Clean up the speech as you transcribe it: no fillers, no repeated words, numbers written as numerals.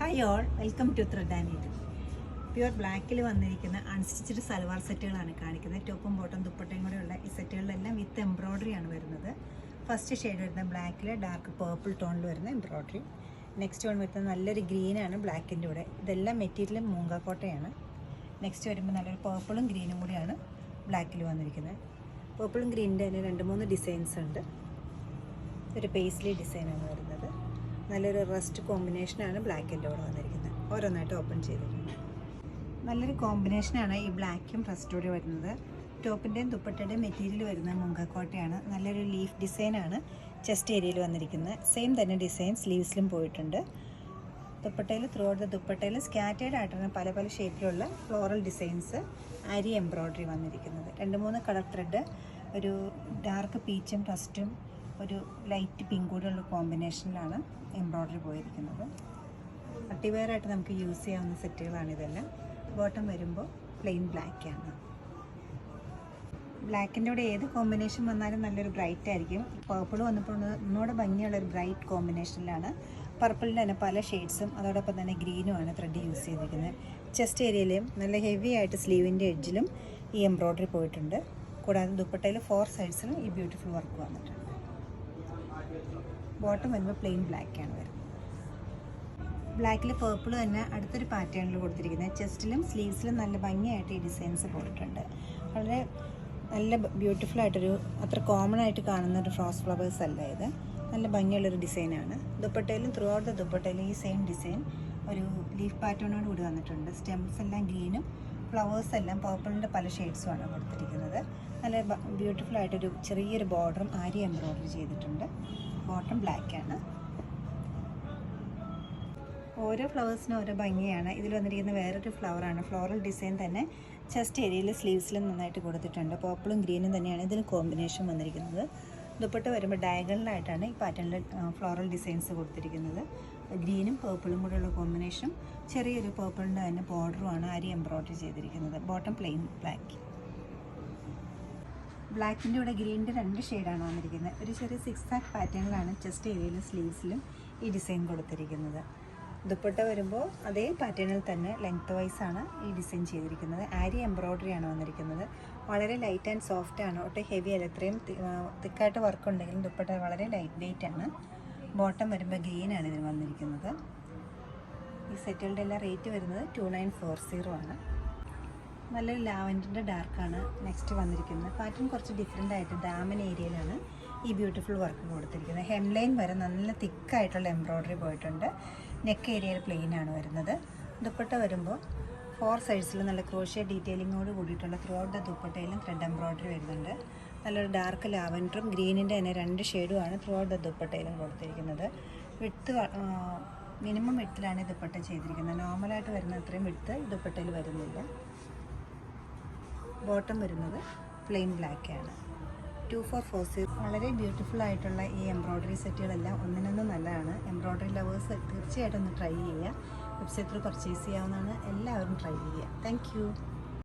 Hi all, welcome to thread and needle. Pure ബ്ലാക്കിൽ വന്നിരിക്കുന്ന unstitched salwar സെറ്റുകളാണ് കാണിക്കുന്നത്. ടോപ്പും ബോട്ടം ദുപ്പട്ടയും കൂടെയുള്ള ഈ സെറ്റുകളിലെല്ലാം വിത്ത് എംബ്രോയ്ഡറി ആണ് വരുന്നത്. ഫസ്റ്റ് ഷെയ്ഡ് വരുന്ന ബ്ലാക്കിൽ ഡാർക്ക് പേർപ്പിൾ ടോണിൽ വരുന്ന എംബ്രോയ്ഡറി. നെക്സ്റ്റ് വൺ വരുന്നത് നല്ലൊരു ഗ്രീനാണ് ബ്ലാക്കിൻ്റെ കൂടെ. ഇതെല്ലാം മെറ്റീരിയലും മൂങ്കാക്കോട്ടയാണ്. നെക്സ്റ്റ് വരുമ്പോൾ നല്ലൊരു പേർപ്പിളും ഗ്രീനും കൂടിയാണ് ബ്ലാക്കിൽ വന്നിരിക്കുന്നത്. പേർപ്പിളും ഗ്രീനിൻ്റെ തന്നെ 2-3 ഡിസൈൻസ് ഉണ്ട്. ഒരു പേസ്ലി ഡിസൈനാണ് വരുന്നത്. നല്ലൊരു റസ്റ്റ് കോമ്പിനേഷനാണ് ബ്ലാക്കിൻ്റെ കൂടെ വന്നിരിക്കുന്നത്. ഓരോന്നായിട്ട് ഓപ്പൺ ചെയ്തിട്ടുണ്ട്. നല്ലൊരു കോമ്പിനേഷനാണ് ഈ ബ്ലാക്കും റസ്റ്റോടെ വരുന്നത്. ടോപ്പിൻ്റെയും ദുപ്പട്ടയുടെയും മെറ്റീരിയൽ വരുന്ന മുങ്കക്കോട്ടയാണ്. നല്ലൊരു ലീഫ് ഡിസൈനാണ് ചെസ്റ്റ് ഏരിയയിൽ വന്നിരിക്കുന്നത്. സെയിം തന്നെ ഡിസൈൻ സ്ലീവ്സിലും പോയിട്ടുണ്ട്. ദുപ്പട്ടയിൽ ത്രൂ ഔട്ട് ദ ദുപ്പട്ടയിൽ സ്കാറ്റേഡ് ആയിട്ടാണ് പല പല ഷേപ്പിലുള്ള ഫ്ലോറൽ ഡിസൈൻസ് ആരി എംബ്രോയ്ഡറി വന്നിരിക്കുന്നത്. 2-3 കളർ ത്രെഡ്, ഒരു ഡാർക്ക് പീച്ചും റസ്റ്റും ഒരു ലൈറ്റ് പിങ്ക് കൂടെയുള്ള കോമ്പിനേഷനിലാണ് എംബ്രോയ്ഡറി പോയിരിക്കുന്നത്. അട്ടിവെയറായിട്ട് നമുക്ക് യൂസ് ചെയ്യാവുന്ന സെറ്റുകളാണ് ഇതെല്ലാം. ബോട്ടം വരുമ്പോൾ പ്ലെയിൻ ബ്ലാക്കാണ്. ബ്ലാക്കിൻ്റെ കൂടെ ഏത് കോമ്പിനേഷൻ വന്നാലും നല്ലൊരു ബ്രൈറ്റ് ആയിരിക്കും. പർപ്പിൾ വന്നപ്പോൾ ഒന്നുകൂടെ ഭംഗിയുള്ളൊരു ബ്രൈറ്റ് കോമ്പിനേഷനിലാണ്. പർപ്പിളിൻ്റെ തന്നെ പല ഷെയ്ഡ്സും അതോടൊപ്പം തന്നെ ഗ്രീനുമാണ് ത്രെഡ് യൂസ് ചെയ്തിരിക്കുന്നത്. ചെസ്റ്റ് ഏരിയയിലും നല്ല ഹെവി ആയിട്ട് സ്ലീവിൻ്റെ എഡ്ജിലും ഈ എംബ്രോയ്ഡറി പോയിട്ടുണ്ട്. കൂടാതെ ദുപ്പട്ടയിൽ 4 സൈഡ്സിലും ഈ ബ്യൂട്ടിഫുൾ വർക്ക് വന്നിട്ടുണ്ട്. ബോട്ടം വരുമ്പോൾ പ്ലെയിൻ ബ്ലാക്കാണ് വരുന്നത്. ബ്ലാക്കിൽ പേർപ്പിൾ തന്നെ അടുത്തൊരു പാറ്റേണിൽ കൊടുത്തിരിക്കുന്നത്. ചെസ്റ്റിലും സ്ലീവ്സിലും നല്ല ഭംഗിയായിട്ട് ഈ ഡിസൈൻസ് പോയിട്ടുണ്ട്. വളരെ നല്ല ബ്യൂട്ടിഫുള്ളായിട്ടൊരു അത്ര കോമൺ ആയിട്ട് കാണുന്ന ഒരു ഫ്രോസ്റ്റ് ഫ്ലവേഴ്സ് അല്ല ഇത്. നല്ല ഭംഗിയുള്ളൊരു ഡിസൈനാണ്. ദുപ്പട്ടയിലും ത്രൂ ഔട്ട് ദ ദുപ്പട്ടയിലും ഈ സെയിം ഡിസൈൻ ഒരു ലീഫ് പാറ്റേണോട് കൂടി വന്നിട്ടുണ്ട്. സ്റ്റെംസ് എല്ലാം ഗ്രീനും ഫ്ലവേഴ്സ് എല്ലാം പേർപ്പിളിൻ്റെ പല ഷെയ്ഡ്സുമാണ് കൊടുത്തിരിക്കുന്നത്. നല്ല ബ്യൂട്ടിഫുള്ളായിട്ടൊരു ചെറിയൊരു ബോർഡറും ആരി എംബ്രോയ്ഡറി ചെയ്തിട്ടുണ്ട്. ബോട്ടം ബ്ലാക്കാണ്. ഓരോ ഫ്ലവേഴ്സിനും ഓരോ ഭംഗിയാണ്. ഇതിൽ വന്നിരിക്കുന്ന വേറൊരു ഫ്ലവറാണ്. ഫ്ലോറൽ ഡിസൈൻ തന്നെ ചെസ്റ്റ് ഏരിയയിൽ സ്ലീവ്സിലും നന്നായിട്ട് കൊടുത്തിട്ടുണ്ട്. പേർപ്പിളും ഗ്രീനും തന്നെയാണ് ഇതിന് കോമ്പിനേഷൻ വന്നിരിക്കുന്നത്. ദുപ്പട്ട വരുമ്പോൾ ഡയഗണലായിട്ടാണ് ഈ പാറ്റേണിൽ ഫ്ലോറൽ ഡിസൈൻസ് കൊടുത്തിരിക്കുന്നത്. ഗ്രീനും പേർപ്പിളും കൂടെയുള്ള കോമ്പിനേഷനും ചെറിയൊരു പേർപ്പിളിൻ്റെ തന്നെ ബോർഡറുമാണ് ആരി എംബ്രോയ്ഡറി ചെയ്തിരിക്കുന്നത്. Bottom plain black. ബ്ലാക്കിൻ്റെ കൂടെ ഗ്രീനിൻ്റെ 2 ഷെയ്ഡാണ് വന്നിരിക്കുന്നത്. ഒരു ചെറിയ 6 പാറ്റേണിലാണ് ചെസ്റ്റ് ഏരിയയിലും സ്ലീവ്സിലും ഈ ഡിസൈൻ കൊടുത്തിരിക്കുന്നത്. ദുപ്പട്ട വരുമ്പോൾ അതേ പാറ്റേണിൽ തന്നെ ലെങ്ത് വൈസാണ് ഈ ഡിസൈൻ ചെയ്തിരിക്കുന്നത്. ആരി എംബ്രോയ്ഡറിയാണ് വന്നിരിക്കുന്നത്. വളരെ ലൈറ്റ് ആൻഡ് സോഫ്റ്റ് ആണ്. ഒട്ടും ഹെവി അല്ല. ഇത്രയും തിക്കായിട്ട് വർക്ക് ഉണ്ടെങ്കിലും ദുപ്പട്ട വളരെ ലൈറ്റ് വെയ്റ്റ് ആണ്. ബോട്ടം വരുമ്പോൾ ഗ്രീനാണ് ഇതിന് വന്നിരിക്കുന്നത്. ഈ സെറ്റുകളുടെ എല്ലാം റേറ്റ് വരുന്നത് 2940 ആണ്. നല്ലൊരു ലാവൻഡറിൻ്റെ ഡാർക്കാണ് നെക്സ്റ്റ് വന്നിരിക്കുന്നത്. പാറ്റേൺ കുറച്ച് ഡിഫറെൻ്റ് ആയിട്ട് ഡാമൻ ഏരിയയിലാണ് ഈ ബ്യൂട്ടിഫുൾ വർക്ക് കൊടുത്തിരിക്കുന്നത്. ഹെംലൈൻ വരെ നല്ല തിക്കായിട്ടുള്ള എംബ്രോയ്ഡറി പോയിട്ടുണ്ട്. നെക്ക് ഏരിയയിൽ പ്ലെയിൻ ആണ് വരുന്നത്. ദുപ്പട്ട വരുമ്പോൾ 4 സൈഡ്സിൽ നല്ല ക്രോഷ്യ ഡീറ്റെയിലിങ്ങോട് കൂടിയിട്ടുള്ള ത്രൂ ഔട്ട് ദ ദുപ്പട്ടയിലും ത്രെഡ് എംബ്രോയ്ഡറി വരുന്നുണ്ട്. നല്ലൊരു ഡാർക്ക് ലാവൻഡറും ഗ്രീനിൻ്റെ തന്നെ 2 ഷെയ്ഡുമാണ് ത്രൂ ഔട്ട് ദ ദുപ്പട്ടയിലും കൊടുത്തിരിക്കുന്നത്. വിഡ്ത്ത് മിനിമം വിഡ്ത്തിലാണ് ഈ ദുപ്പട്ട ചെയ്തിരിക്കുന്നത്. നോർമലായിട്ട് വരുന്ന അത്രയും വിഡ്ത്ത് ഈ ദുപ്പട്ടയിൽ വരുന്നില്ല. ബോട്ടം വരുന്നത് പ്ലെയിൻ ബ്ലാക്കാണ്. 2440. വളരെ ബ്യൂട്ടിഫുൾ ആയിട്ടുള്ള ഈ എംബ്രോയ്ഡറി സെറ്റുകളെല്ലാം ഒന്നിനൊന്നും നല്ലതാണ്. എംബ്രോയ്ഡറി ലവേഴ്സ് തീർച്ചയായിട്ടും ഒന്ന് ട്രൈ ചെയ്യുക. വെബ്സൈറ്റ് ത്രൂ പർച്ചേസ് ചെയ്യാവുന്നതാണ്. എല്ലാവരും ട്രൈ ചെയ്യുക. താങ്ക്